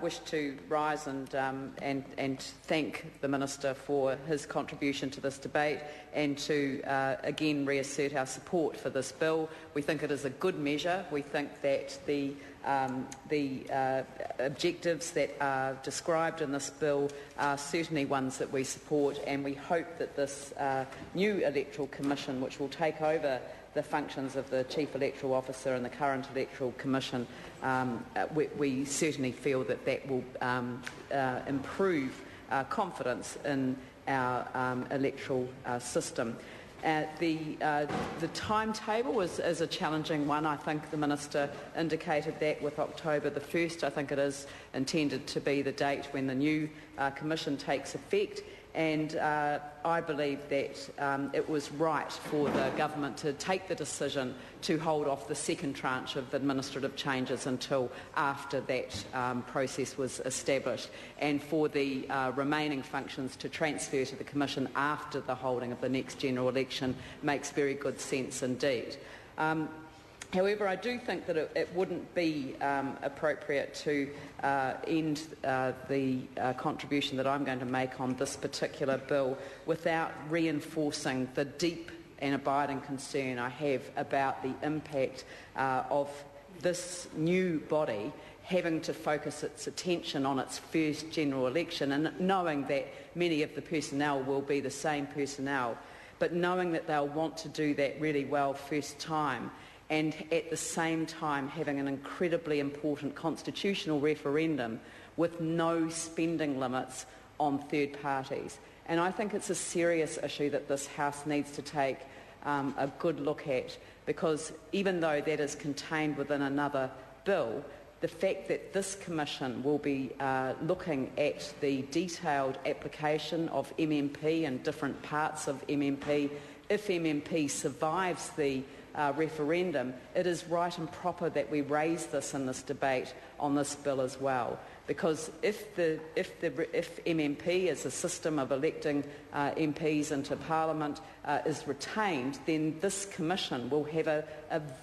wish to rise and thank the Minister for his contribution to this debate and to again reassert our support for this bill. We think it is a good measure. We think that the objectives that are described in this bill are certainly ones that we support, and we hope that this new Electoral Commission, which will take over the functions of the Chief Electoral Officer and the current Electoral Commission, we certainly feel that that will improve confidence in our electoral system. The timetable is a challenging one. I think the Minister indicated that with October the 1st. I think it is intended to be the date when the new Commission takes effect. And I believe that it was right for the government to take the decision to hold off the second tranche of administrative changes until after that process was established, and for the remaining functions to transfer to the Commission after the holding of the next general election makes very good sense indeed. However, I do think that it wouldn't be appropriate to end the contribution that I'm going to make on this particular bill without reinforcing the deep and abiding concern I have about the impact of this new body having to focus its attention on its first general election, and knowing that many of the personnel will be the same personnel, but knowing that they'll want to do that really well first time, and at the same time having an incredibly important constitutional referendum with no spending limits on third parties. And I think it's a serious issue that this House needs to take a good look at, because even though that is contained within another bill, the fact that this Commission will be looking at the detailed application of MMP and different parts of MMP, if MMP survives the referendum, it is right and proper that we raise this in this debate on this bill as well. Because if MMP as a system of electing MPs into Parliament is retained, then this Commission will have a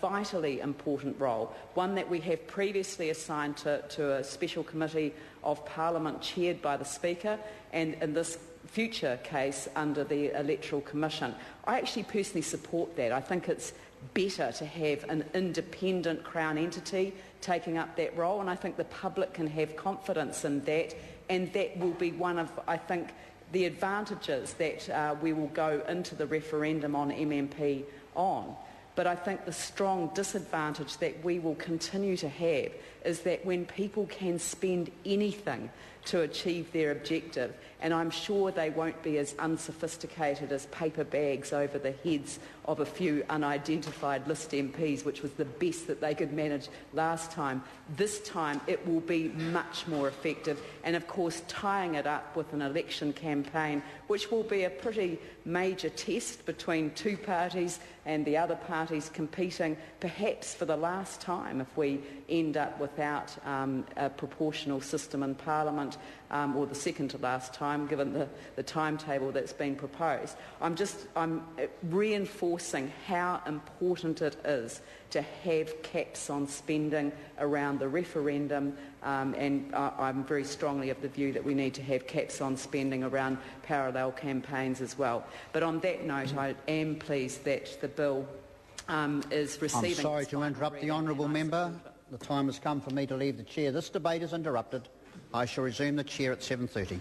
vitally important role, one that we have previously assigned to a special committee of Parliament chaired by the Speaker, and in this future case under the Electoral Commission. I actually personally support that. I think it's better to have an independent Crown entity taking up that role, and I think the public can have confidence in that, and that will be one of, I think, the advantages that we will go into the referendum on MMP on. But I think the strong disadvantage that we will continue to have is that when people can spend anything to achieve their objective, and I'm sure they won't be as unsophisticated as paper bags over the heads of a few unidentified list MPs, which was the best that they could manage last time. This time it will be much more effective, and of course tying it up with an election campaign, which will be a pretty major test between two parties and the other parties competing, perhaps for the last time if we end up without a proportional system in Parliament, or the second to last time, given the timetable that's been proposed. I'm reinforcing how important it is to have caps on spending around the referendum, and I'm very strongly of the view that we need to have caps on spending around parallel campaigns as well. But on that note, I am pleased that the bill is receiving... I'm sorry to interrupt the honourable member. The time has come for me to leave the chair. This debate is interrupted. I shall resume the chair at 7:30.